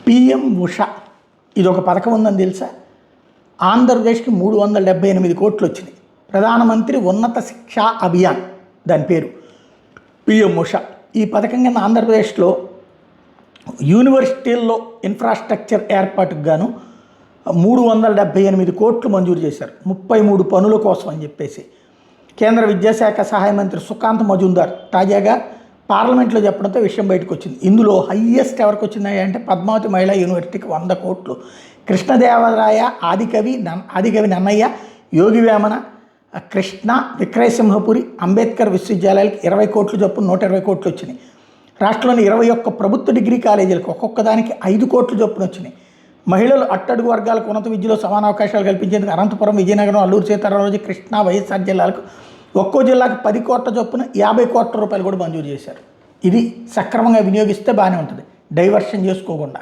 PM Usha ఇది ఒక పథకం ఉందని తెలుసా? ఆంధ్రప్రదేశ్కి 378 కోట్లు వచ్చినాయి. ప్రధానమంత్రి ఉన్నత శిక్షా అభియాన్ దాని పేరు పిఎం ఉష. ఈ పథకం కింద ఆంధ్రప్రదేశ్లో యూనివర్సిటీల్లో ఇన్ఫ్రాస్ట్రక్చర్ ఏర్పాటుకు గాను 378 కోట్లు మంజూరు చేశారు. 33 పనుల కోసం అని చెప్పేసి కేంద్ర విద్యాశాఖ సహాయ మంత్రి సుకాంత్ మజుందార్ తాజాగా పార్లమెంట్లో చెప్పడంతో విషయం బయటకు వచ్చింది. ఇందులో హయ్యెస్ట్ ఎవరికి వచ్చినాయి అంటే పద్మావతి మహిళా యూనివర్సిటీకి 100 కోట్లు, కృష్ణదేవరాయ, ఆదికవి నన్నయ్య, యోగి వేమన, కృష్ణ, విక్రయసింహపురి, అంబేద్కర్ విశ్వవిద్యాలయాలకు 20 కోట్లు చొప్పున 120 కోట్లు వచ్చినాయి. రాష్ట్రంలోని 21 ప్రభుత్వ డిగ్రీ కాలేజీలకు ఒక్కొక్క దానికి 5 కోట్లు చొప్పున వచ్చినాయి. మహిళలు అట్టడుగు వర్గాలకు ఉన్నత విద్యలో సమాన అవకాశాలు కల్పించేందుకు అనంతపురం, విజయనగరం, అల్లూరు సీతారామరాజు, కృష్ణా, వైఎస్ఆర్ జిల్లాలకు ఒక్కో జిల్లాకు 10 కోట్ల చొప్పున 50 కోట్ల రూపాయలు కూడా మంజూరు చేశారు. ఇది సక్రమంగా వినియోగిస్తే బాగానే ఉంటుంది, డైవర్షన్ చేసుకోకుండా.